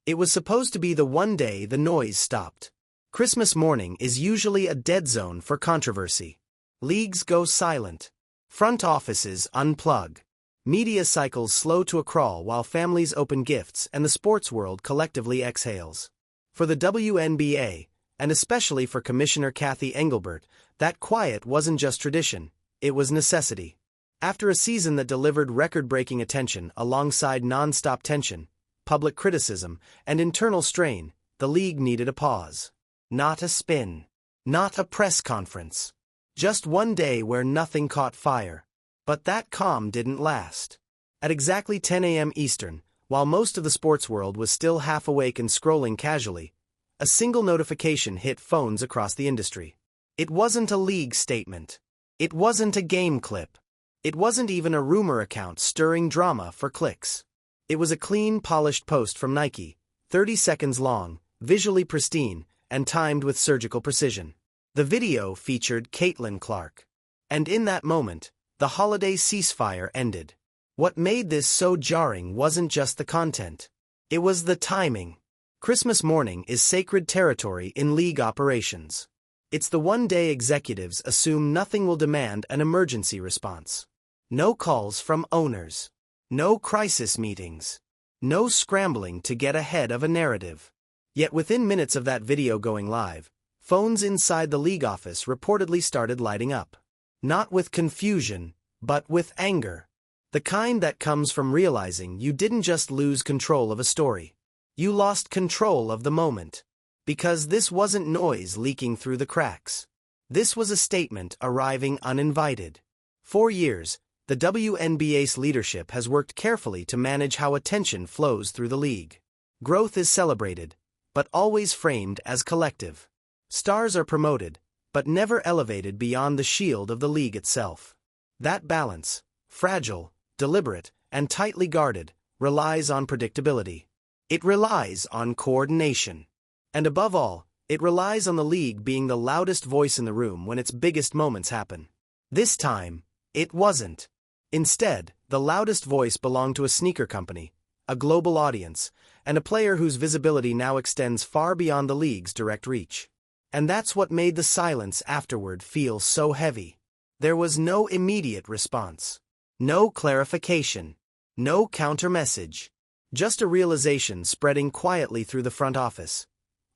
It was supposed to be the one day the noise stopped. Christmas morning is usually a dead zone for controversy. Leagues go silent. Front offices unplug. Media cycles slow to a crawl while families open gifts and the sports world collectively exhales. For the WNBA, and especially for Commissioner Kathy Engelbert, that quiet wasn't just tradition, it was necessity. After a season that delivered record-breaking attention alongside non-stop tension, public criticism, and internal strain, the league needed a pause. Not a spin. Not a press conference. Just one day where nothing caught fire. But that calm didn't last. At exactly 10 a.m. Eastern, while most of the sports world was still half awake and scrolling casually, a single notification hit phones across the industry. It wasn't a league statement. It wasn't a game clip. It wasn't even a rumor account stirring drama for clicks. It was a clean, polished post from Nike, 30 seconds long, visually pristine, and timed with surgical precision. The video featured Caitlin Clark. And in that moment, the holiday ceasefire ended. What made this so jarring wasn't just the content. It was the timing. Christmas morning is sacred territory in league operations. It's the one day executives assume nothing will demand an emergency response. No calls from owners. No crisis meetings. No scrambling to get ahead of a narrative. Yet within minutes of that video going live, phones inside the league office reportedly started lighting up. Not with confusion, but with anger. The kind that comes from realizing you didn't just lose control of a story. You lost control of the moment. Because this wasn't noise leaking through the cracks. This was a statement arriving uninvited. For years, the WNBA's leadership has worked carefully to manage how attention flows through the league. Growth is celebrated, but always framed as collective. Stars are promoted, but never elevated beyond the shield of the league itself. That balance, fragile, deliberate, and tightly guarded, relies on predictability. It relies on coordination. And above all, it relies on the league being the loudest voice in the room when its biggest moments happen. This time, it wasn't. Instead, the loudest voice belonged to a sneaker company, a global audience, and a player whose visibility now extends far beyond the league's direct reach. And that's what made the silence afterward feel so heavy. There was no immediate response. No clarification. No counter-message. Just a realization spreading quietly through the front office.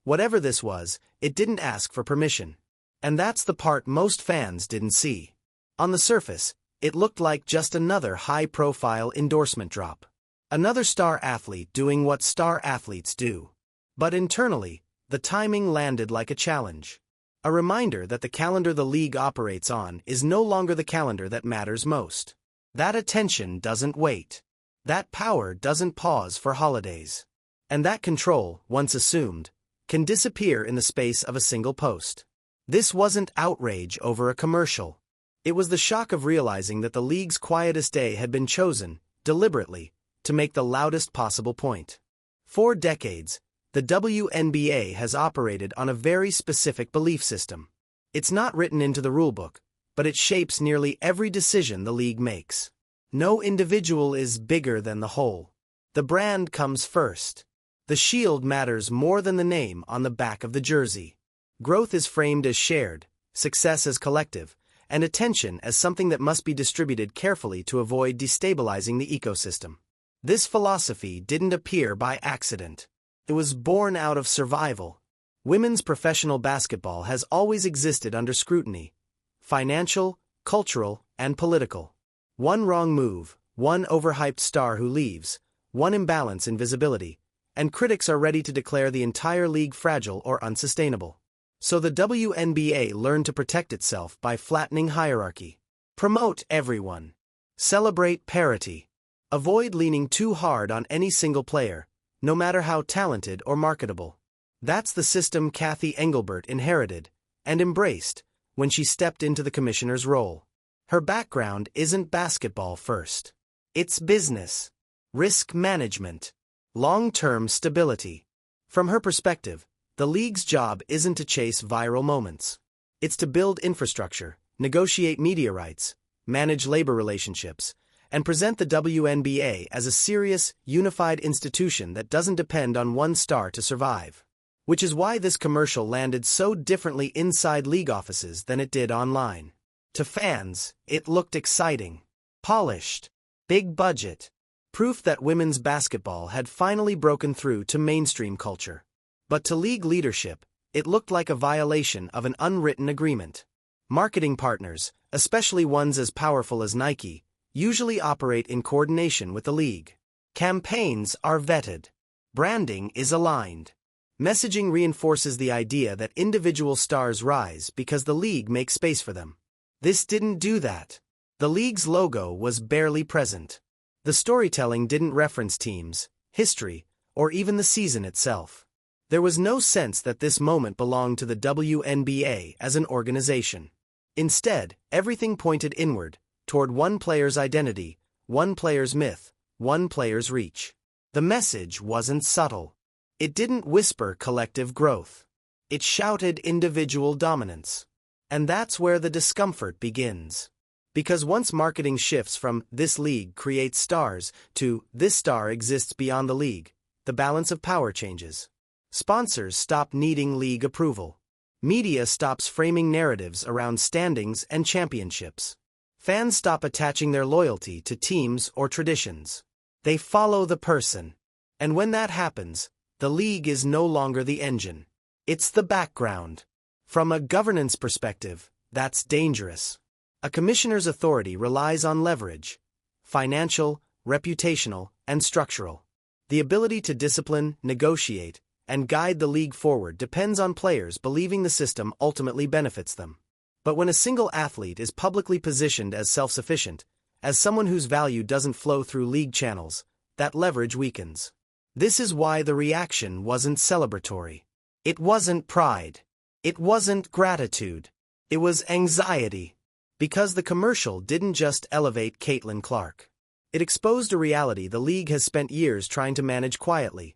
Whatever this was, it didn't ask for permission. And that's the part most fans didn't see. On the surface, it looked like just another high-profile endorsement drop. Another star athlete doing what star athletes do. But internally, the timing landed like a challenge. A reminder that the calendar the league operates on is no longer the calendar that matters most. That attention doesn't wait. That power doesn't pause for holidays. And that control, once assumed, can disappear in the space of a single post. This wasn't outrage over a commercial. It was the shock of realizing that the league's quietest day had been chosen, deliberately, to make the loudest possible point. For decades, the WNBA has operated on a very specific belief system. It's not written into the rulebook, but it shapes nearly every decision the league makes. No individual is bigger than the whole. The brand comes first. The shield matters more than the name on the back of the jersey. Growth is framed as shared, success as collective, and attention as something that must be distributed carefully to avoid destabilizing the ecosystem. This philosophy didn't appear by accident. It was born out of survival. Women's professional basketball has always existed under scrutiny. Financial, cultural, and political. One wrong move, one overhyped star who leaves, one imbalance in visibility, and critics are ready to declare the entire league fragile or unsustainable. So the WNBA learned to protect itself by flattening hierarchy. Promote everyone. Celebrate parity. Avoid leaning too hard on any single player, no matter how talented or marketable. That's the system Kathy Engelbert inherited and embraced when she stepped into the commissioner's role. Her background isn't basketball first. It's business, risk management, long-term stability. From her perspective, the league's job isn't to chase viral moments. It's to build infrastructure, negotiate media rights, manage labor relationships, and present the WNBA as a serious, unified institution that doesn't depend on one star to survive. Which is why this commercial landed so differently inside league offices than it did online. To fans, it looked exciting, polished, big budget, proof that women's basketball had finally broken through to mainstream culture. But to league leadership, it looked like a violation of an unwritten agreement. Marketing partners, especially ones as powerful as Nike, usually operate in coordination with the league. Campaigns are vetted. Branding is aligned. Messaging reinforces the idea that individual stars rise because the league makes space for them. This didn't do that. The league's logo was barely present. The storytelling didn't reference teams, history, or even the season itself. There was no sense that this moment belonged to the WNBA as an organization. Instead, everything pointed inward, toward one player's identity, one player's myth, one player's reach. The message wasn't subtle. It didn't whisper collective growth. It shouted individual dominance. And that's where the discomfort begins. Because once marketing shifts from "this league creates stars" to "this star exists beyond the league," the balance of power changes. Sponsors stop needing league approval. Media stops framing narratives around standings and championships. Fans stop attaching their loyalty to teams or traditions. They follow the person. And when that happens, the league is no longer the engine. It's the background. From a governance perspective, that's dangerous. A commissioner's authority relies on leverage: financial, reputational, and structural. The ability to discipline, negotiate, and guide the league forward depends on players believing the system ultimately benefits them. But when a single athlete is publicly positioned as self-sufficient, as someone whose value doesn't flow through league channels, that leverage weakens. This is why the reaction wasn't celebratory. It wasn't pride. It wasn't gratitude. It was anxiety. Because the commercial didn't just elevate Caitlin Clark. It exposed a reality the league has spent years trying to manage quietly: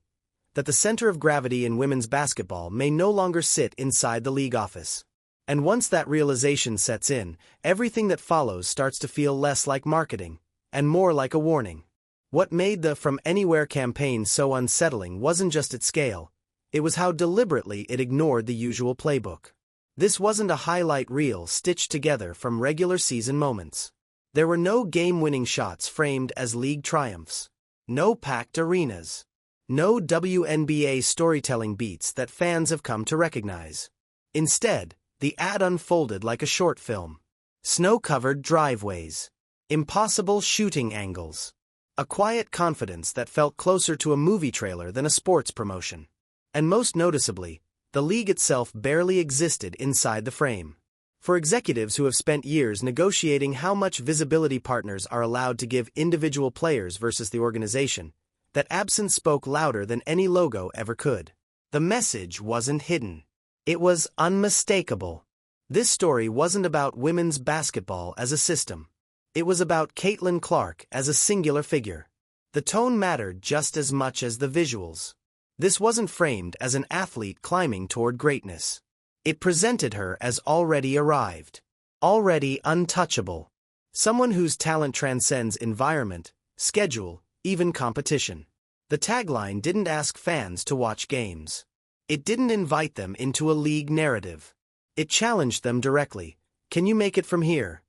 that the center of gravity in women's basketball may no longer sit inside the league office. And once that realization sets in, everything that follows starts to feel less like marketing, and more like a warning. What made the From Anywhere campaign so unsettling wasn't just its scale, it was how deliberately it ignored the usual playbook. This wasn't a highlight reel stitched together from regular season moments. There were no game-winning shots framed as league triumphs. No packed arenas. No WNBA storytelling beats that fans have come to recognize. Instead, the ad unfolded like a short film. Snow-covered driveways. Impossible shooting angles. A quiet confidence that felt closer to a movie trailer than a sports promotion. And most noticeably, the league itself barely existed inside the frame. For executives who have spent years negotiating how much visibility partners are allowed to give individual players versus the organization, that absence spoke louder than any logo ever could. The message wasn't hidden. It was unmistakable. This story wasn't about women's basketball as a system. It was about Caitlin Clark as a singular figure. The tone mattered just as much as the visuals. This wasn't framed as an athlete climbing toward greatness. It presented her as already arrived. Already untouchable. Someone whose talent transcends environment, schedule, even competition. The tagline didn't ask fans to watch games. It didn't invite them into a league narrative. It challenged them directly. Can you make it from here?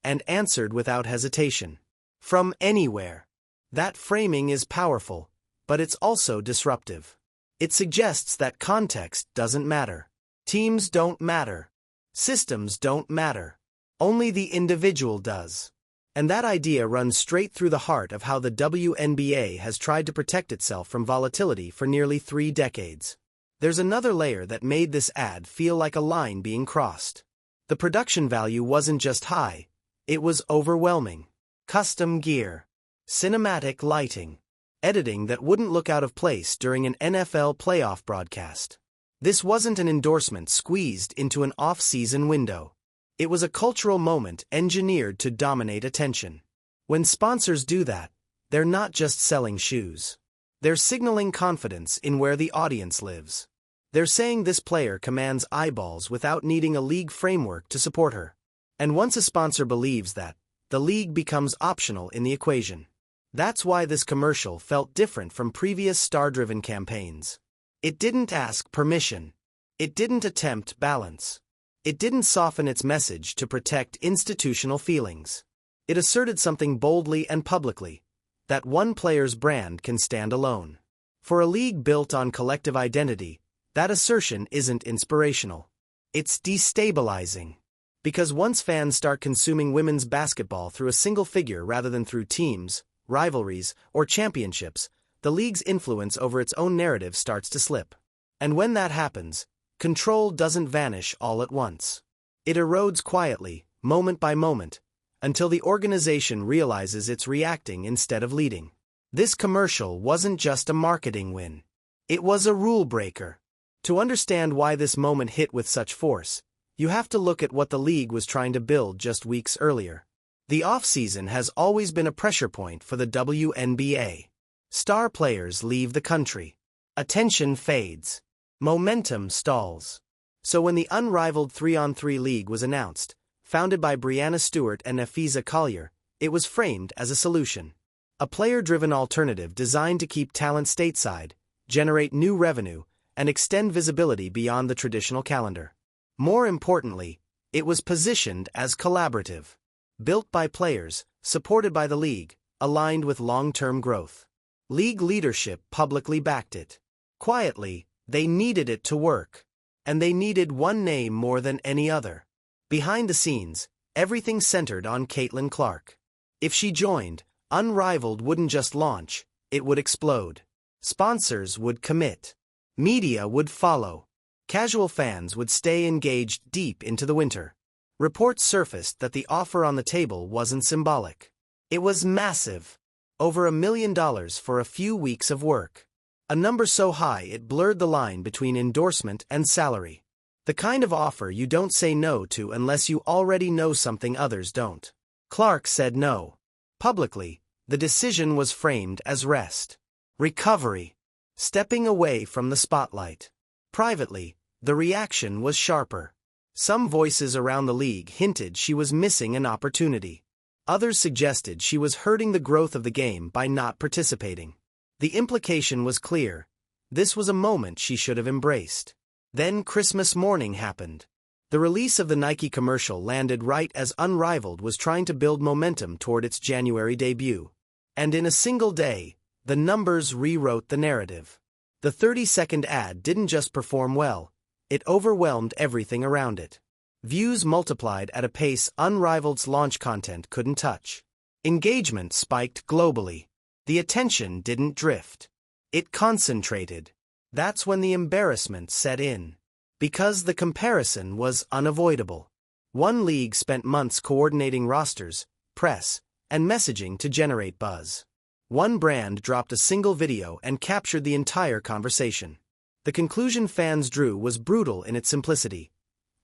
And answered without hesitation. From anywhere. That framing is powerful, but it's also disruptive. It suggests that context doesn't matter. Teams don't matter. Systems don't matter. Only the individual does. And that idea runs straight through the heart of how the WNBA has tried to protect itself from volatility for nearly 3 decades. There's another layer that made this ad feel like a line being crossed. The production value wasn't just high, it was overwhelming. Custom gear. Cinematic lighting. Editing that wouldn't look out of place during an NFL playoff broadcast. This wasn't an endorsement squeezed into an off-season window. It was a cultural moment engineered to dominate attention. When sponsors do that, they're not just selling shoes. They're signaling confidence in where the audience lives. They're saying this player commands eyeballs without needing a league framework to support her. And once a sponsor believes that, the league becomes optional in the equation. That's why this commercial felt different from previous star-driven campaigns. It didn't ask permission. It didn't attempt balance. It didn't soften its message to protect institutional feelings. It asserted something boldly and publicly, that one player's brand can stand alone. For a league built on collective identity, that assertion isn't inspirational. It's destabilizing. Because once fans start consuming women's basketball through a single figure rather than through teams, rivalries, or championships, the league's influence over its own narrative starts to slip. And when that happens, control doesn't vanish all at once. It erodes quietly, moment by moment, until the organization realizes it's reacting instead of leading. This commercial wasn't just a marketing win. It was a rule breaker. To understand why this moment hit with such force, you have to look at what the league was trying to build just weeks earlier. The off-season has always been a pressure point for the WNBA. Star players leave the country. Attention fades. Momentum stalls. So when the Unrivaled 3-on-3 league was announced, founded by Breanna Stewart and Nafisa Collier, it was framed as a solution. A player-driven alternative designed to keep talent stateside, generate new revenue, and extend visibility beyond the traditional calendar. More importantly, it was positioned as collaborative. Built by players, supported by the league, aligned with long-term growth. League leadership publicly backed it. Quietly, they needed it to work. And they needed one name more than any other. Behind the scenes, everything centered on Caitlin Clark. If she joined, Unrivaled wouldn't just launch, it would explode. Sponsors would commit. Media would follow. Casual fans would stay engaged deep into the winter. Reports surfaced that the offer on the table wasn't symbolic. It was massive. Over $1 million for a few weeks of work. A number so high it blurred the line between endorsement and salary. The kind of offer you don't say no to unless you already know something others don't. Clark said no. Publicly, the decision was framed as rest. Recovery. Stepping away from the spotlight. Privately, the reaction was sharper. Some voices around the league hinted she was missing an opportunity. Others suggested she was hurting the growth of the game by not participating. The implication was clear. This was a moment she should have embraced. Then Christmas morning happened. The release of the Nike commercial landed right as Unrivaled was trying to build momentum toward its January debut. And in a single day, the numbers rewrote the narrative. The 30-second ad didn't just perform well, it overwhelmed everything around it. Views multiplied at a pace Unrivaled's launch content couldn't touch. Engagement spiked globally. The attention didn't drift. It concentrated. That's when the embarrassment set in. Because the comparison was unavoidable. One league spent months coordinating rosters, press, and messaging to generate buzz. One brand dropped a single video and captured the entire conversation. The conclusion fans drew was brutal in its simplicity.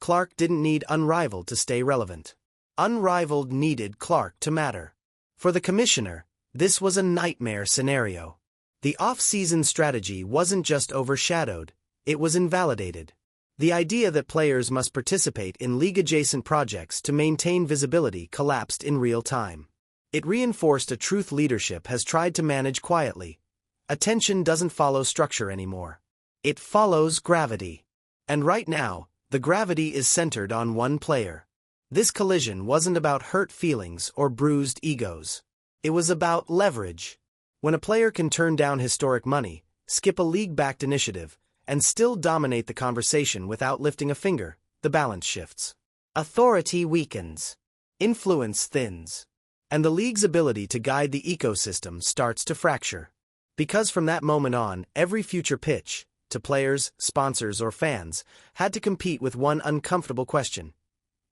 Clark didn't need Unrivaled to stay relevant. Unrivaled needed Clark to matter. For the commissioner, this was a nightmare scenario. The off-season strategy wasn't just overshadowed, it was invalidated. The idea that players must participate in league-adjacent projects to maintain visibility collapsed in real time. It reinforced a truth leadership has tried to manage quietly. Attention doesn't follow structure anymore. It follows gravity. And right now, the gravity is centered on one player. This collision wasn't about hurt feelings or bruised egos. It was about leverage. When a player can turn down historic money, skip a league-backed initiative, and still dominate the conversation without lifting a finger, the balance shifts. Authority weakens. Influence thins. And the league's ability to guide the ecosystem starts to fracture. Because from that moment on, every future pitch, to players, sponsors, or fans, had to compete with one uncomfortable question.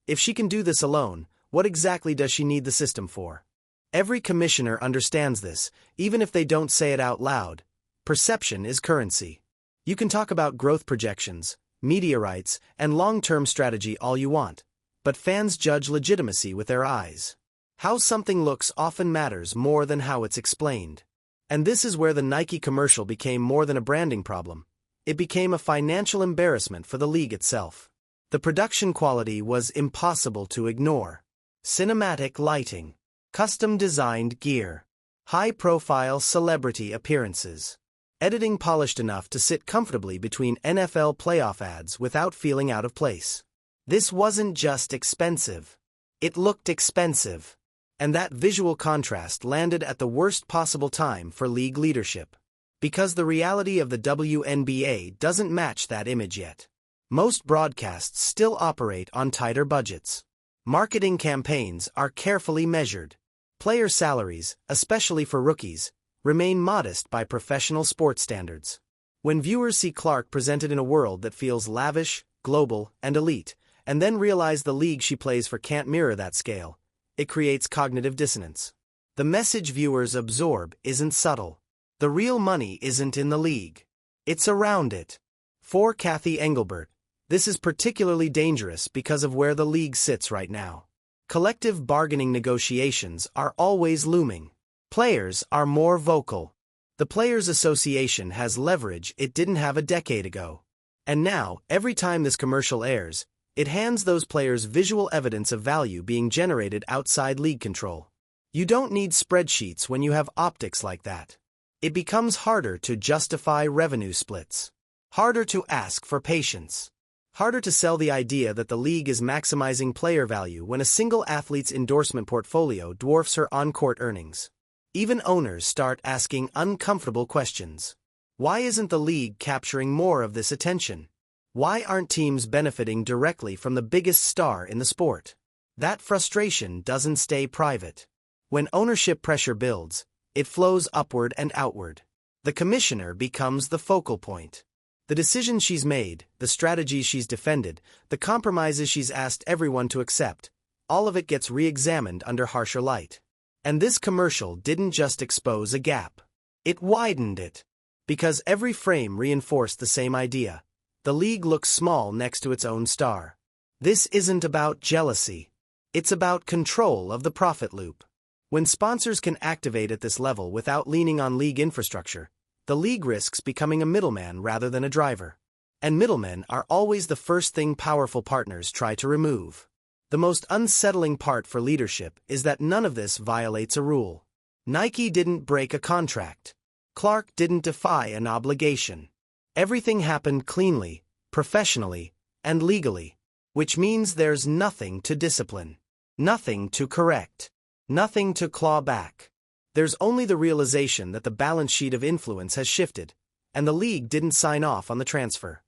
If she can do this alone, what exactly does she need the system for? Every commissioner understands this, even if they don't say it out loud. Perception is currency. You can talk about growth projections, media rights, and long-term strategy all you want, but fans judge legitimacy with their eyes. How something looks often matters more than how it's explained. And this is where the Nike commercial became more than a branding problem. It became a financial embarrassment for the league itself. The production quality was impossible to ignore. Cinematic lighting, custom-designed gear, high-profile celebrity appearances, editing polished enough to sit comfortably between NFL playoff ads without feeling out of place. This wasn't just expensive. It looked expensive. And that visual contrast landed at the worst possible time for league leadership. Because the reality of the WNBA doesn't match that image yet. Most broadcasts still operate on tighter budgets. Marketing campaigns are carefully measured. Player salaries, especially for rookies, remain modest by professional sports standards. When viewers see Clark presented in a world that feels lavish, global, and elite, and then realize the league she plays for can't mirror that scale, it creates cognitive dissonance. The message viewers absorb isn't subtle. The real money isn't in the league. It's around it. For Kathy Engelbert, this is particularly dangerous because of where the league sits right now. Collective bargaining negotiations are always looming. Players are more vocal. The Players Association has leverage it didn't have a decade ago. And now, every time this commercial airs, it hands those players visual evidence of value being generated outside league control. You don't need spreadsheets when you have optics like that. It becomes harder to justify revenue splits. Harder to ask for patience. Harder to sell the idea that the league is maximizing player value when a single athlete's endorsement portfolio dwarfs her on-court earnings. Even owners start asking uncomfortable questions. Why isn't the league capturing more of this attention? Why aren't teams benefiting directly from the biggest star in the sport? That frustration doesn't stay private. When ownership pressure builds, it flows upward and outward. The commissioner becomes the focal point. The decisions she's made, the strategies she's defended, the compromises she's asked everyone to accept, all of it gets re-examined under harsher light. And this commercial didn't just expose a gap. It widened it. Because every frame reinforced the same idea. The league looks small next to its own star. This isn't about jealousy. It's about control of the profit loop. When sponsors can activate at this level without leaning on league infrastructure, the league risks becoming a middleman rather than a driver. And middlemen are always the first thing powerful partners try to remove. The most unsettling part for leadership is that none of this violates a rule. Nike didn't break a contract. Clark didn't defy an obligation. Everything happened cleanly, professionally, and legally, which means there's nothing to discipline, nothing to correct, nothing to claw back. There's only the realization that the balance sheet of influence has shifted, and the league didn't sign off on the transfer.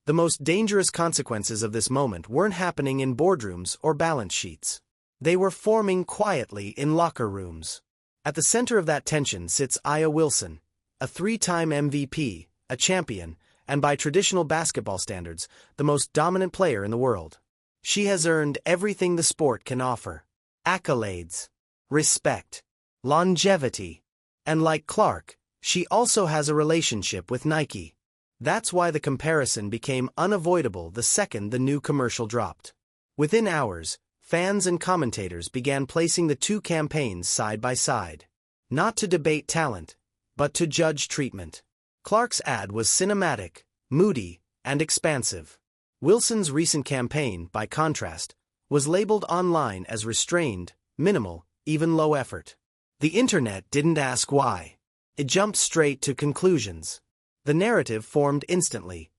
The most dangerous consequences of this moment weren't happening in boardrooms or balance sheets. They were forming quietly in locker rooms. At the center of that tension sits Aya Wilson, a three-time MVP, a champion, and by traditional basketball standards, the most dominant player in the world. She has earned everything the sport can offer. Accolades, respect, longevity. And like Clark, she also has a relationship with Nike. That's why the comparison became unavoidable the second the new commercial dropped. Within hours, fans and commentators began placing the two campaigns side by side. Not to debate talent, but to judge treatment. Clark's ad was cinematic, moody, and expansive. Wilson's recent campaign, by contrast, was labeled online as restrained, minimal, even low effort. The internet didn't ask why. It jumped straight to conclusions. The narrative formed instantly.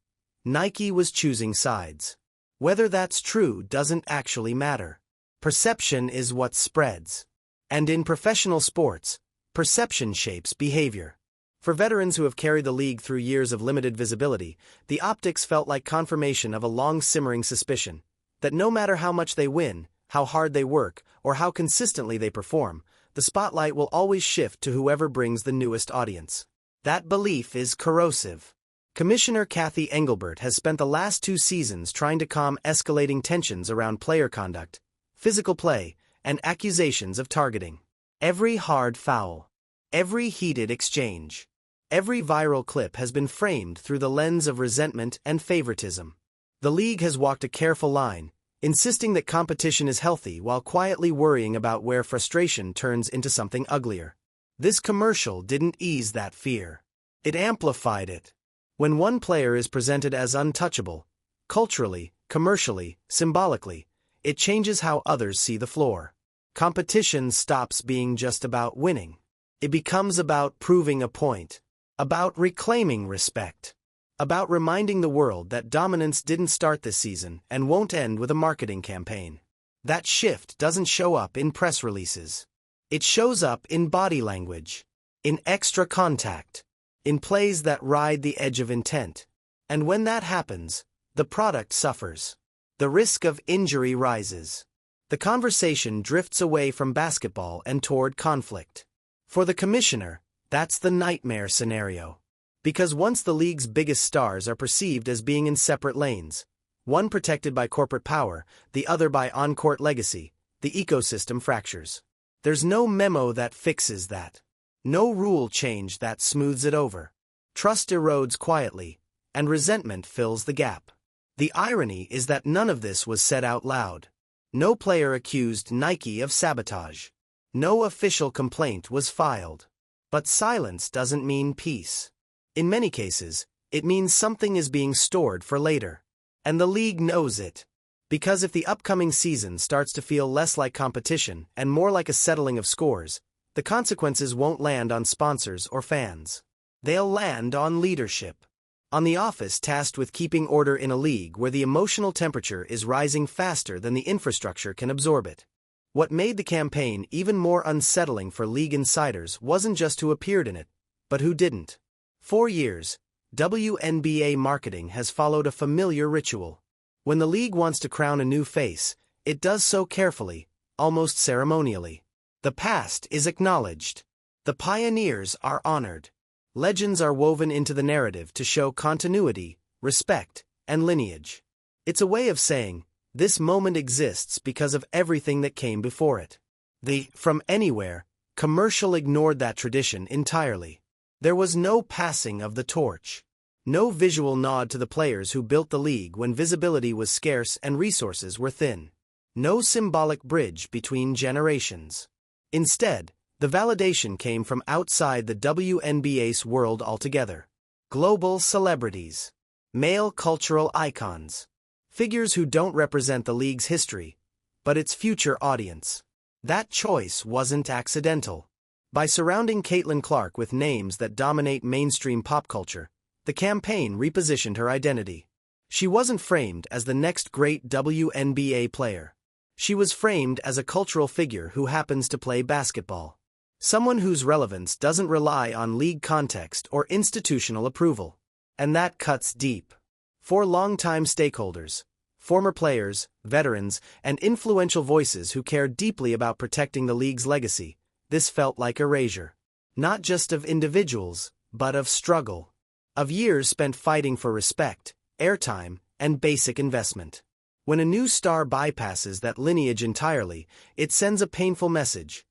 Nike was choosing sides. Whether that's true doesn't actually matter. Perception is what spreads. And in professional sports, perception shapes behavior. For veterans who have carried the league through years of limited visibility, the optics felt like confirmation of a long-simmering suspicion that no matter how much they win, how hard they work, or how consistently they perform, the spotlight will always shift to whoever brings the newest audience. That belief is corrosive. Commissioner Kathy Engelbert has spent the last 2 seasons trying to calm escalating tensions around player conduct, physical play, and accusations of targeting. Every hard foul, every heated exchange, every viral clip has been framed through the lens of resentment and favoritism. The league has walked a careful line, insisting that competition is healthy while quietly worrying about where frustration turns into something uglier. This commercial didn't ease that fear. It amplified it. When one player is presented as untouchable, culturally, commercially, symbolically, it changes how others see the floor. Competition stops being just about winning. It becomes about proving a point, about reclaiming respect, about reminding the world that dominance didn't start this season and won't end with a marketing campaign. That shift doesn't show up in press releases. It shows up in body language, in extra contact, in plays that ride the edge of intent. And when that happens, the product suffers. The risk of injury rises. The conversation drifts away from basketball and toward conflict. For the commissioner, that's the nightmare scenario. Because once the league's biggest stars are perceived as being in separate lanes, one protected by corporate power, the other by on-court legacy, the ecosystem fractures. There's no memo that fixes that. No rule change that smooths it over. Trust erodes quietly, and resentment fills the gap. The irony is that none of this was said out loud. No player accused Nike of sabotage. No official complaint was filed. But silence doesn't mean peace. In many cases, it means something is being stored for later. And the league knows it. Because if the upcoming season starts to feel less like competition and more like a settling of scores, the consequences won't land on sponsors or fans. They'll land on leadership. On the office tasked with keeping order in a league where the emotional temperature is rising faster than the infrastructure can absorb it. What made the campaign even more unsettling for league insiders wasn't just who appeared in it, but who didn't. For years, WNBA marketing has followed a familiar ritual. When the league wants to crown a new face, it does so carefully, almost ceremonially. The past is acknowledged. The pioneers are honored. Legends are woven into the narrative to show continuity, respect, and lineage. It's a way of saying, this moment exists because of everything that came before it. The "From Anywhere" commercial ignored that tradition entirely. There was no passing of the torch. No visual nod to the players who built the league when visibility was scarce and resources were thin. No symbolic bridge between generations. Instead, the validation came from outside the WNBA's world altogether. Global celebrities. Male cultural icons. Figures who don't represent the league's history, but its future audience. That choice wasn't accidental. By surrounding Caitlin Clark with names that dominate mainstream pop culture, the campaign repositioned her identity. She wasn't framed as the next great WNBA player. She was framed as a cultural figure who happens to play basketball. Someone whose relevance doesn't rely on league context or institutional approval. And that cuts deep. For longtime stakeholders, former players, veterans, and influential voices who care deeply about protecting the league's legacy, this felt like erasure. Not just of individuals, but of struggle. Of years spent fighting for respect, airtime, and basic investment. When a new star bypasses that lineage entirely, it sends a painful message.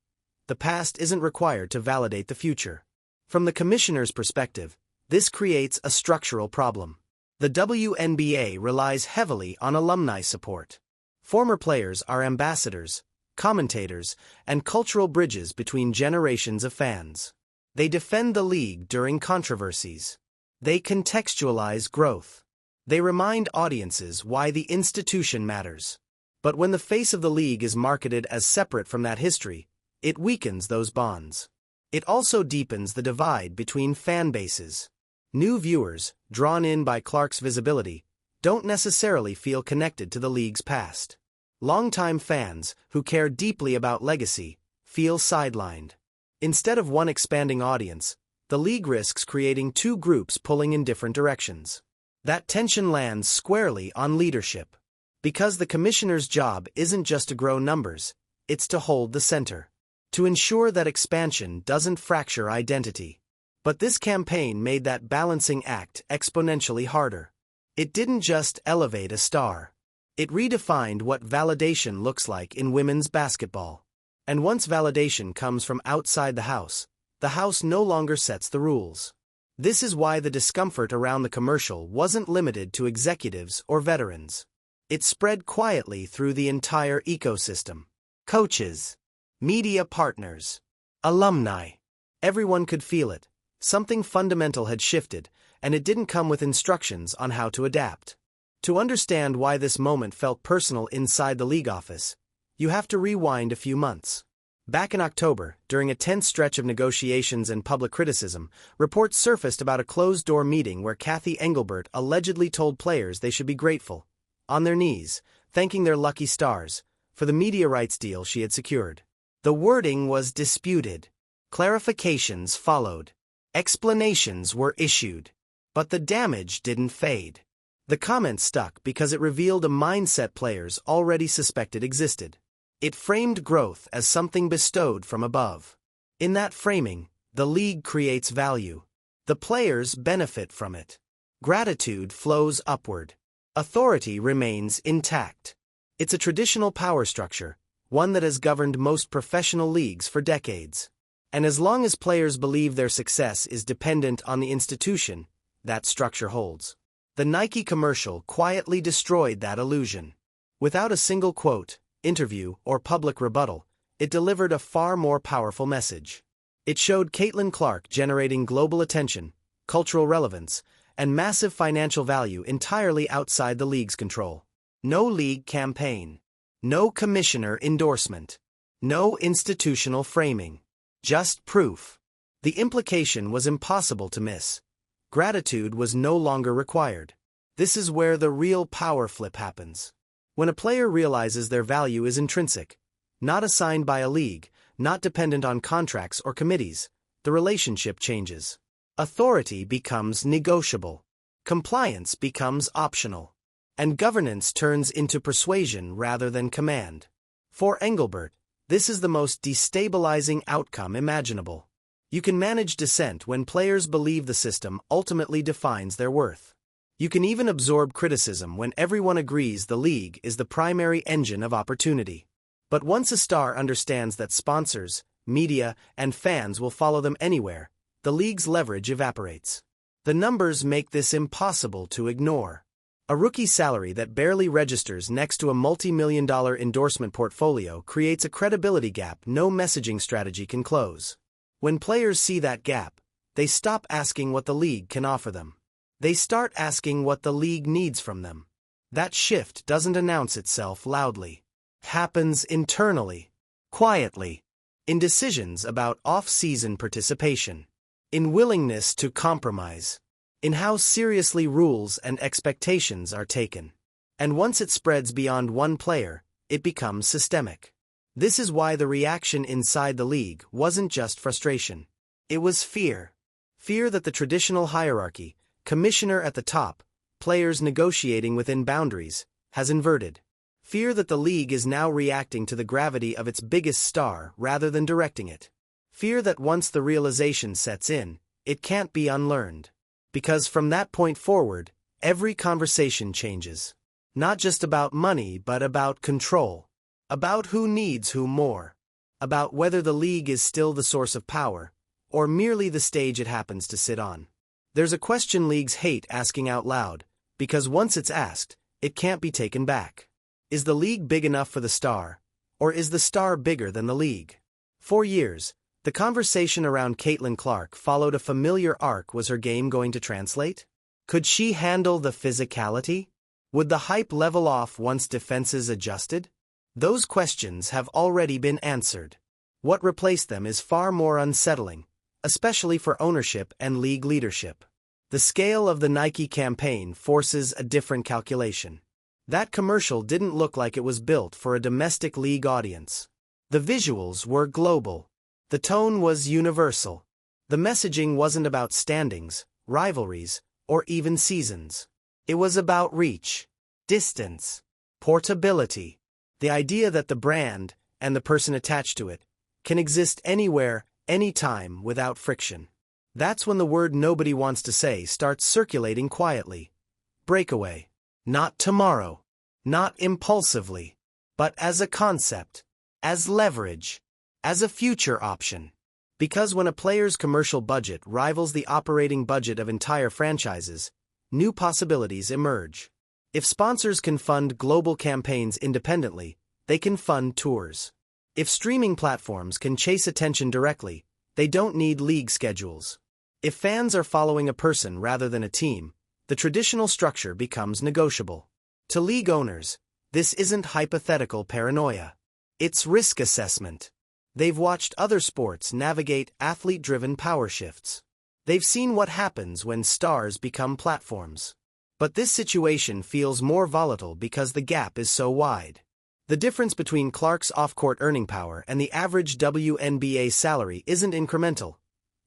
The past isn't required to validate the future. From the commissioner's perspective, this creates a structural problem. The WNBA relies heavily on alumni support. Former players are ambassadors, commentators, and cultural bridges between generations of fans. They defend the league during controversies. They contextualize growth. They remind audiences why the institution matters. But when the face of the league is marketed as separate from that history, it weakens those bonds. It also deepens the divide between fan bases. New viewers, drawn in by Clark's visibility, don't necessarily feel connected to the league's past. Longtime fans, who care deeply about legacy, feel sidelined. Instead of one expanding audience, the league risks creating two groups pulling in different directions. That tension lands squarely on leadership. Because the commissioner's job isn't just to grow numbers, it's to hold the center. To ensure that expansion doesn't fracture identity. But this campaign made that balancing act exponentially harder. It didn't just elevate a star. It redefined what validation looks like in women's basketball. And once validation comes from outside the house no longer sets the rules. This is why the discomfort around the commercial wasn't limited to executives or veterans. It spread quietly through the entire ecosystem. Coaches, media partners, alumni. Everyone could feel it. Something fundamental had shifted, and it didn't come with instructions on how to adapt. To understand why this moment felt personal inside the league office, You have to rewind a few months. Back in October, during a tense stretch of negotiations and public criticism, reports surfaced about a closed-door meeting where Kathy Engelbert allegedly told players they should be grateful, on their knees, thanking their lucky stars, for the media rights deal she had secured. The wording was disputed. Clarifications followed. Explanations were issued. But the damage didn't fade. The comment stuck because it revealed a mindset players already suspected existed. It framed growth as something bestowed from above. In that framing, the league creates value. The players benefit from it. Gratitude flows upward. Authority remains intact. It's a traditional power structure, one that has governed most professional leagues for decades. And as long as players believe their success is dependent on the institution, that structure holds. The Nike commercial quietly destroyed that illusion. Without a single quote, interview, or public rebuttal, it delivered a far more powerful message. It showed Caitlin Clark generating global attention, cultural relevance, and massive financial value entirely outside the league's control. No league campaign. No commissioner endorsement. No institutional framing. Just proof. The implication was impossible to miss. Gratitude was no longer required. This is where the real power flip happens. When a player realizes their value is intrinsic, not assigned by a league, not dependent on contracts or committees, the relationship changes. Authority becomes negotiable. Compliance becomes optional. And governance turns into persuasion rather than command. For Engelbert, this is the most destabilizing outcome imaginable. You can manage dissent when players believe the system ultimately defines their worth. You can even absorb criticism when everyone agrees the league is the primary engine of opportunity. But once a star understands that sponsors, media, and fans will follow them anywhere, the league's leverage evaporates. The numbers make this impossible to ignore. A rookie salary that barely registers next to a multi-million-dollar endorsement portfolio creates a credibility gap no messaging strategy can close. When players see that gap, they stop asking what the league can offer them. They start asking what the league needs from them. That shift doesn't announce itself loudly. It happens internally, quietly, in decisions about off-season participation, in willingness to compromise, in how seriously rules and expectations are taken. And once it spreads beyond one player, it becomes systemic. This is why the reaction inside the league wasn't just frustration. It was fear. Fear that the traditional hierarchy, commissioner at the top, players negotiating within boundaries, has inverted. Fear that the league is now reacting to the gravity of its biggest star rather than directing it. Fear that once the realization sets in, it can't be unlearned. Because from that point forward, every conversation changes. Not just about money but about control. About who needs who more. About whether the league is still the source of power, or merely the stage it happens to sit on. There's a question leagues hate asking out loud, because once it's asked, it can't be taken back. Is the league big enough for the star, or is the star bigger than the league? For years, the conversation around Caitlin Clark followed a familiar arc. Was her game going to translate? Could she handle the physicality? Would the hype level off once defenses adjusted? Those questions have already been answered. What replaced them is far more unsettling, especially for ownership and league leadership. The scale of the Nike campaign forces a different calculation. That commercial didn't look like it was built for a domestic league audience. The visuals were global. The tone was universal. The messaging wasn't about standings, rivalries, or even seasons. It was about reach, distance, portability. The idea that the brand, and the person attached to it, can exist anywhere, anytime without friction. That's when the word nobody wants to say starts circulating quietly. Breakaway. Not tomorrow. Not impulsively. But as a concept. As leverage. As a future option. Because when a player's commercial budget rivals the operating budget of entire franchises, new possibilities emerge. If sponsors can fund global campaigns independently, they can fund tours. If streaming platforms can chase attention directly, they don't need league schedules. If fans are following a person rather than a team, the traditional structure becomes negotiable. To league owners, this isn't hypothetical paranoia. It's risk assessment. They've watched other sports navigate athlete-driven power shifts. They've seen what happens when stars become platforms. But this situation feels more volatile because the gap is so wide. The difference between Clark's off-court earning power and the average WNBA salary isn't incremental.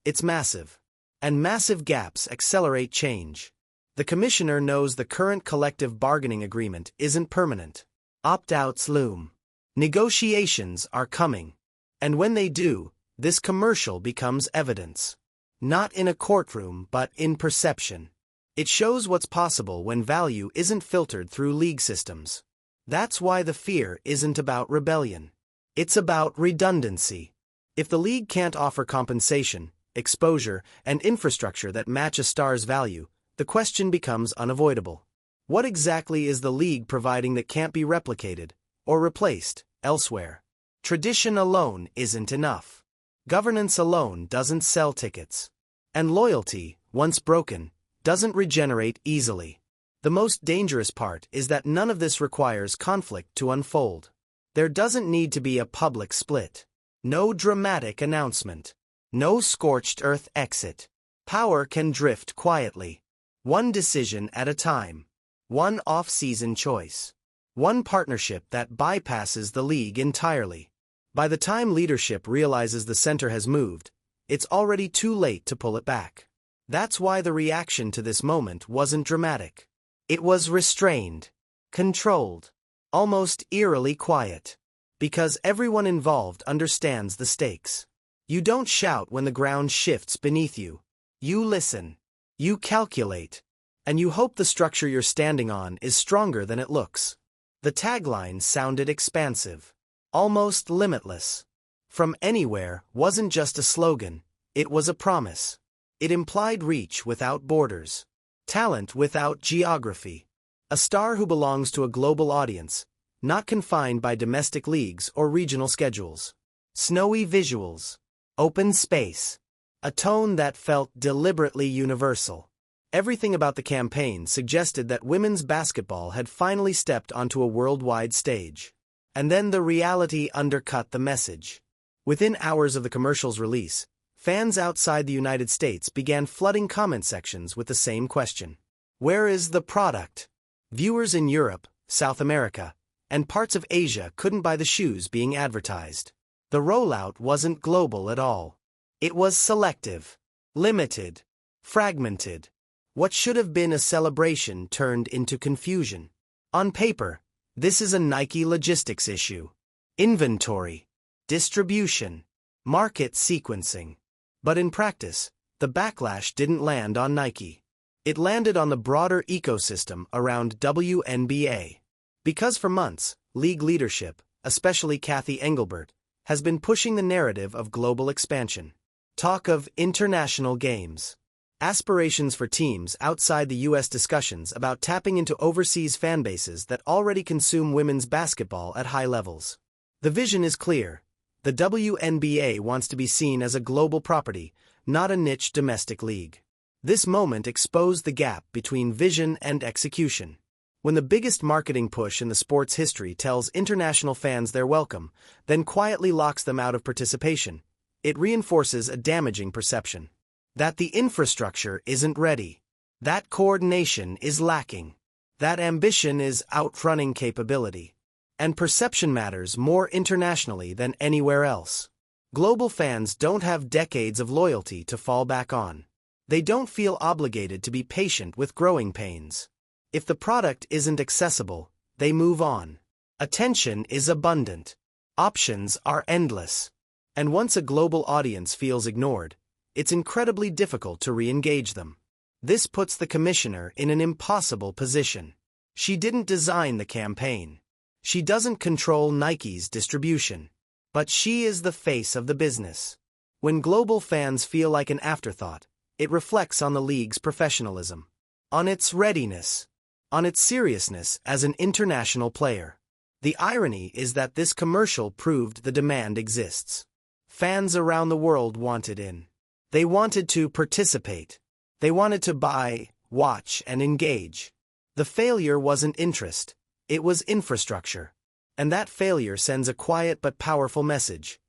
It's massive. And massive gaps accelerate change. The commissioner knows the current collective bargaining agreement isn't permanent. Opt-outs loom. Negotiations are coming. And when they do, this commercial becomes evidence. Not in a courtroom, but in perception. It shows what's possible when value isn't filtered through league systems. That's why the fear isn't about rebellion. It's about redundancy. If the league can't offer compensation, exposure, and infrastructure that match a star's value, the question becomes unavoidable. What exactly is the league providing that can't be replicated or replaced elsewhere? Tradition alone isn't enough. Governance alone doesn't sell tickets. And loyalty, once broken, doesn't regenerate easily. The most dangerous part is that none of this requires conflict to unfold. There doesn't need to be a public split. No dramatic announcement. No scorched earth exit. Power can drift quietly. One decision at a time. One off-season choice. One partnership that bypasses the league entirely. By the time leadership realizes the center has moved, it's already too late to pull it back. That's why the reaction to this moment wasn't dramatic. It was restrained, controlled, almost eerily quiet. Because everyone involved understands the stakes. You don't shout when the ground shifts beneath you. You listen. You calculate. And you hope the structure you're standing on is stronger than it looks. The tagline sounded expansive. Almost limitless. From anywhere wasn't just a slogan, it was a promise. It implied reach without borders. Talent without geography. A star who belongs to a global audience, not confined by domestic leagues or regional schedules. Snowy visuals. Open space. A tone that felt deliberately universal. Everything about the campaign suggested that women's basketball had finally stepped onto a worldwide stage. And then the reality undercut the message. Within hours of the commercial's release, fans outside the United States began flooding comment sections with the same question. Where is the product? Viewers in Europe, South America, and parts of Asia couldn't buy the shoes being advertised. The rollout wasn't global at all. It was selective, limited, fragmented. What should have been a celebration turned into confusion. On paper, this is a Nike logistics issue. Inventory, distribution, market sequencing. But in practice, the backlash didn't land on Nike. It landed on the broader ecosystem around WNBA. Because for months, league leadership, especially Kathy Engelbert, has been pushing the narrative of global expansion. Talk of international games. Aspirations for teams outside the U.S. discussions about tapping into overseas fanbases that already consume women's basketball at high levels. The vision is clear. The WNBA wants to be seen as a global property, not a niche domestic league. This moment exposed the gap between vision and execution. When the biggest marketing push in the sport's history tells international fans they're welcome, then quietly locks them out of participation, it reinforces a damaging perception. That the infrastructure isn't ready. That coordination is lacking. That ambition is outrunning capability. And perception matters more internationally than anywhere else. Global fans don't have decades of loyalty to fall back on. They don't feel obligated to be patient with growing pains. If the product isn't accessible, they move on. Attention is abundant. Options are endless. And once a global audience feels ignored, it's incredibly difficult to re-engage them. This puts the commissioner in an impossible position. She didn't design the campaign. She doesn't control Nike's distribution. But she is the face of the business. When global fans feel like an afterthought, it reflects on the league's professionalism, on its readiness, on its seriousness as an international player. The irony is that this commercial proved the demand exists. Fans around the world wanted in. They wanted to participate. They wanted to buy, watch, and engage. The failure wasn't interest, it was infrastructure. And that failure sends a quiet but powerful message.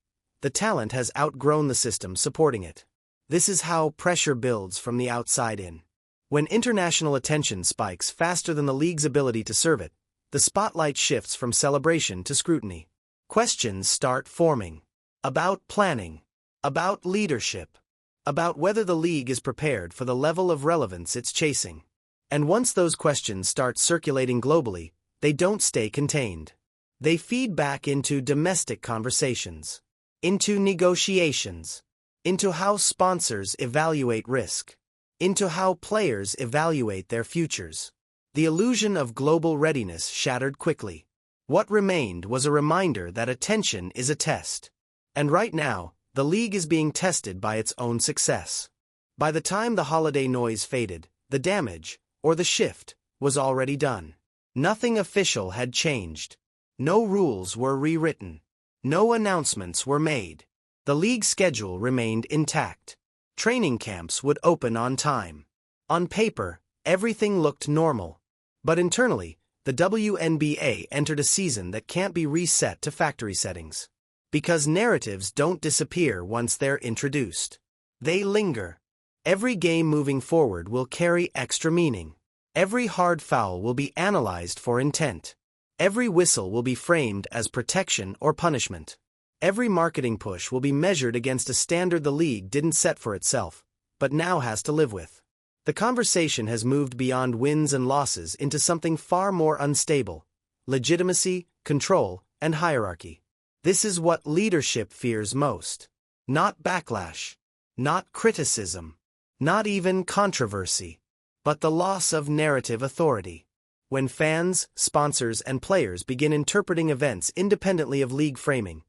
The talent has outgrown the system supporting it. This is how pressure builds from the outside in. When international attention spikes faster than the league's ability to serve it, the spotlight shifts from celebration to scrutiny. Questions start forming. About planning. About leadership. About whether the league is prepared for the level of relevance it's chasing. And once those questions start circulating globally, they don't stay contained. They feed back into domestic conversations, into negotiations, into how sponsors evaluate risk, into how players evaluate their futures. The illusion of global readiness shattered quickly. What remained was a reminder that attention is a test. And right now, the league is being tested by its own success. By the time the holiday noise faded, the damage, or the shift, was already done. Nothing official had changed. No rules were rewritten. No announcements were made. The league schedule remained intact. Training camps would open on time. On paper, everything looked normal. But internally, the WNBA entered a season that can't be reset to factory settings. Because narratives don't disappear once they're introduced. They linger. Every game moving forward will carry extra meaning. Every hard foul will be analyzed for intent. Every whistle will be framed as protection or punishment. Every marketing push will be measured against a standard the league didn't set for itself, but now has to live with. The conversation has moved beyond wins and losses into something far more unstable: legitimacy, control, and hierarchy. This is what leadership fears most. Not backlash. Not criticism. Not even controversy. But the loss of narrative authority. When fans, sponsors, and players begin interpreting events independently of league framing,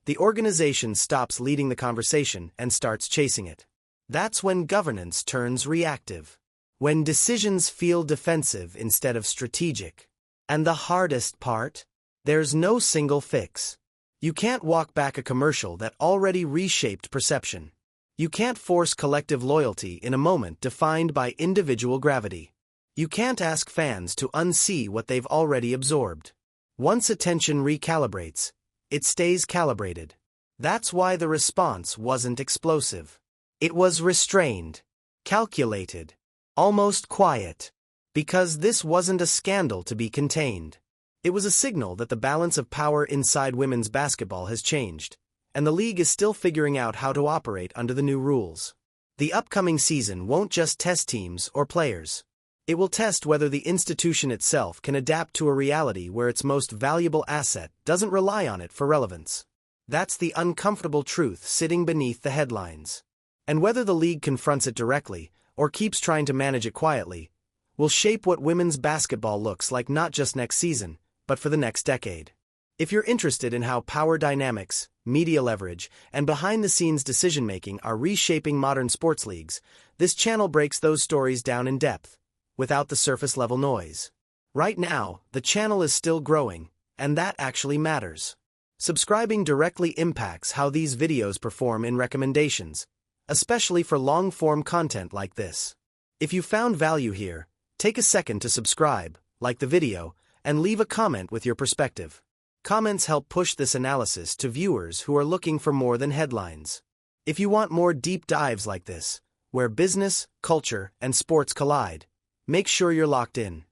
the organization stops leading the conversation and starts chasing it. That's when governance turns reactive. When decisions feel defensive instead of strategic. And the hardest part? There's no single fix. You can't walk back a commercial that already reshaped perception. You can't force collective loyalty in a moment defined by individual gravity. You can't ask fans to unsee what they've already absorbed. Once attention recalibrates, it stays calibrated. That's why the response wasn't explosive. It was restrained, calculated, almost quiet. Because this wasn't a scandal to be contained. It was a signal that the balance of power inside women's basketball has changed, and the league is still figuring out how to operate under the new rules. The upcoming season won't just test teams or players. It will test whether the institution itself can adapt to a reality where its most valuable asset doesn't rely on it for relevance. That's the uncomfortable truth sitting beneath the headlines. And whether the league confronts it directly, or keeps trying to manage it quietly, will shape what women's basketball looks like not just next season, but for the next decade. If you're interested in how power dynamics, media leverage, and behind-the-scenes decision-making are reshaping modern sports leagues, this channel breaks those stories down in depth, without the surface-level noise. Right now, the channel is still growing, and that actually matters. Subscribing directly impacts how these videos perform in recommendations, especially for long-form content like this. If you found value here, take a second to subscribe, like the video, and leave a comment with your perspective. Comments help push this analysis to viewers who are looking for more than headlines. If you want more deep dives like this, where business, culture, and sports collide, make sure you're locked in.